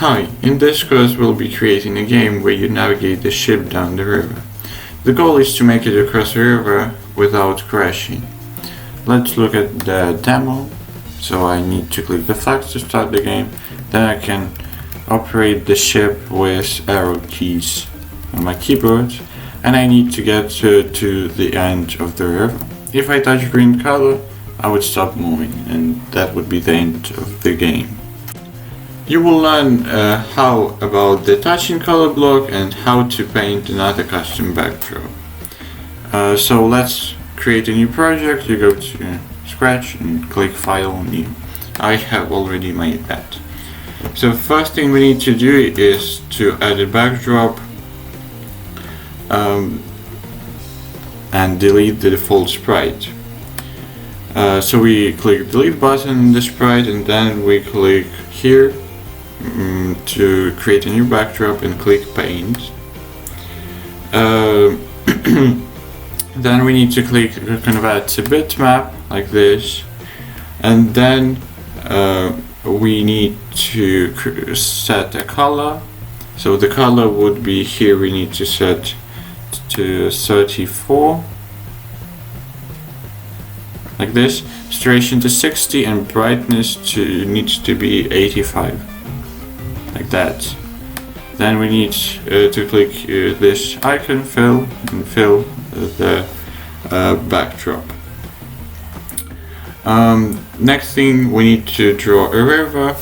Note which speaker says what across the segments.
Speaker 1: Hi, in this course we'll be creating a game where you navigate the ship down the river. The goal is to make it across the river without crashing. Let's look at the demo. So I need to click the flags to start the game. Then I can operate the ship with arrow keys on my keyboard. And I need to get to the end of the river. If I touch green color, I would stop moving, and that would be the end of the game. You will learn how about the touching color block and how to paint another custom backdrop. So let's create a new project. You go to Scratch and click File, New. I have already made that. So first thing we need to do is to add a backdrop and delete the default sprite. So we click delete button in the sprite, and then we click here to create a new backdrop and click paint. Then we need to click convert to bitmap like this, and then we need to set a color. So the color would be here, we need to set to 34 like this, saturation to 60, and brightness needs to be 85 like that. Then we need to click this icon, fill, and fill the backdrop. Next thing, we need to draw a river.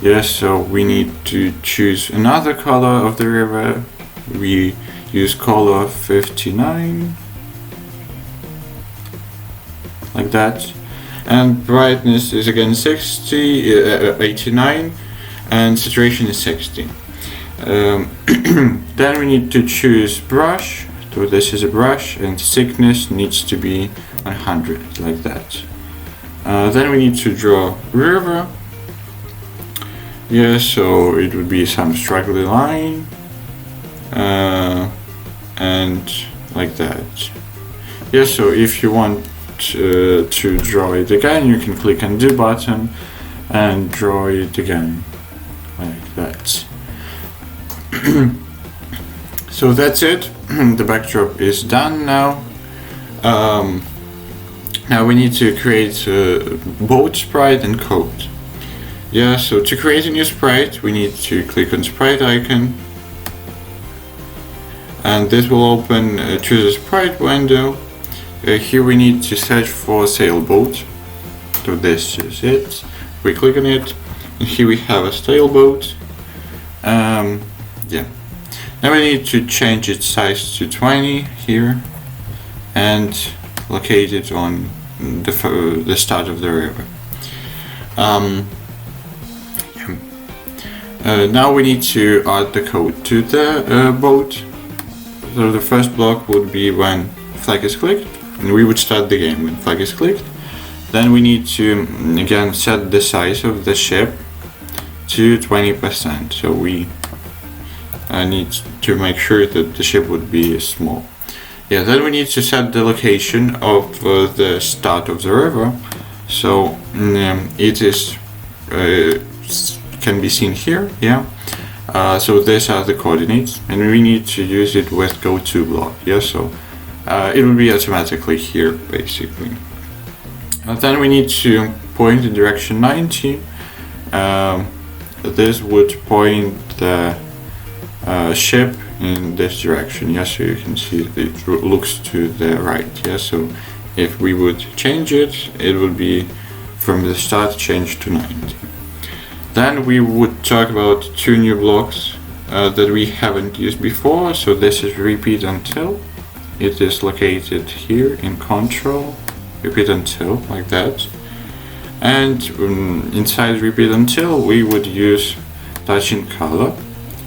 Speaker 1: Yes, so we need to choose another color of the river. We use color 59 like that, and brightness is again 60, 89, and saturation is 60. Then we need to choose brush. So this is a brush, and thickness needs to be 100 like that. Then we need to draw river. Yeah, so it would be some straggly line, and like that. Yeah, so if you want to draw it again, you can click undo button and draw it again like that. So that's it. The backdrop is done now. Now we need to create both sprite and code. Yeah, so to create a new sprite, we need to click on sprite icon, and this will open choose a sprite window. Here we need to search for sailboat. So this is it. We click on it, and here we have a sailboat. Yeah. Now we need to change its size to 20 here, and locate it on the start of the river. Now we need to add the code to the boat. So the first block would be when flag is clicked, and we would start the game when flag is clicked. Then we need to again set the size of the ship to 20%. So we need to make sure that the ship would be small. Yeah, then we need to set the location of the start of the river. So it is can be seen here. Yeah. So these are the coordinates, and we need to use it with go-to block. Yeah. So it will be automatically here, basically. Then we need to point in direction 90. This would point the ship in this direction. Yeah, so you can see it looks to the right. Yeah, so if we would change it, it would be from the start change to 90. Then we would talk about two new blocks that we haven't used before. So this is repeat until. It is located here in control, repeat until, like that. And inside repeat until, we would use touching color.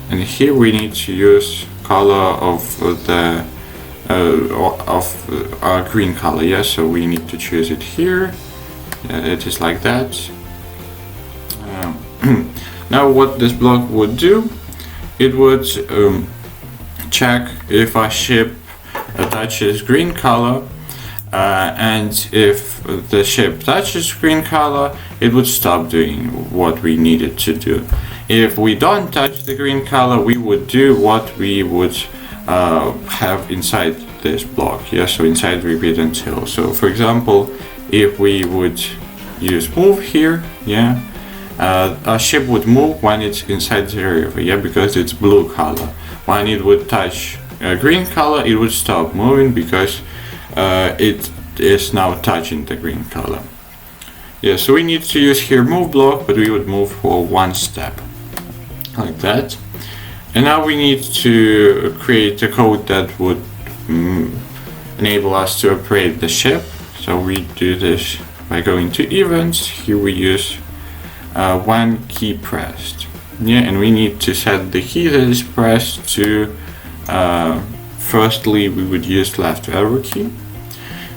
Speaker 1: And here we need to use color of the our green color. Yeah, so we need to choose it here. It is like that. Now what this block would do, it would check if our ship touches green color, and if the ship touches green color, it would stop doing what we needed to do. If we don't touch the green color, we would do what we would have inside this block, yeah, so inside repeat until. So for example, if we would use move here, yeah, our ship would move when it's inside the river, yeah, because it's blue color. When it would touch green color, it would stop moving because it is now touching the green color. Yeah, so we need to use here move block, but we would move for one step, like that. And now we need to create a code that would enable us to operate the ship. So we do this by going to events. Here we use one key pressed. Yeah, and we need to set the key that is pressed to, firstly we would use left arrow key.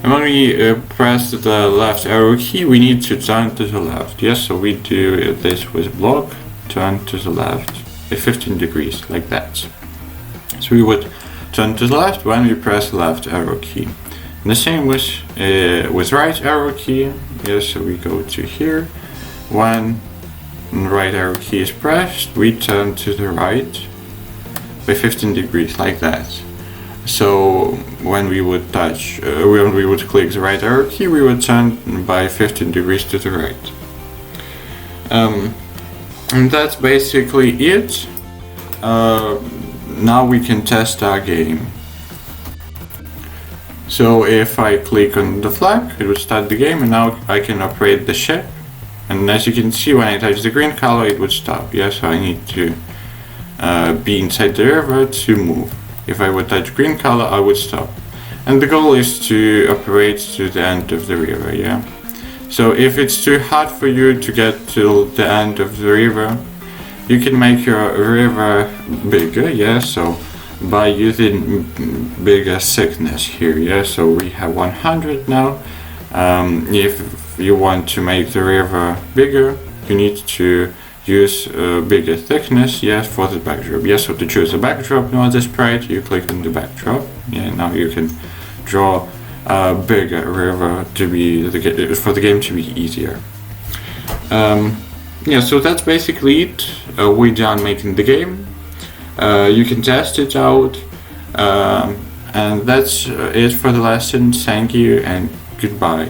Speaker 1: And when we press the left arrow key, we need to turn to the left. Yes, so we do this with block, turn to the left by 15 degrees, like that. So we would turn to the left when we press the left arrow key. And the same with right arrow key. Yes, so we go to here. When right arrow key is pressed, we turn to the right by 15 degrees, like that. So when we would when we would click the right arrow key, we would turn by 15 degrees to the right. And that's basically it. Now we can test our game. So if I click on the flag, it would start the game, and now I can operate the ship. And as you can see, when I touch the green color, it would stop. Yeah, so I need to be inside the river to move. If I would touch green color, I would stop. And the goal is to operate to the end of the river, yeah? So if it's too hard for you to get to the end of the river, you can make your river bigger, yeah? So by using bigger thickness here, yeah? So we have 100 now. If you want to make the river bigger, you need to use bigger thickness, yes, for the backdrop. Yes, so to choose a backdrop, not the sprite, you click on the backdrop. Yeah, now you can draw a bigger river to be for the game to be easier. Yeah, so that's basically it. We're done making the game. You can test it out, and that's it for the lesson. Thank you and goodbye.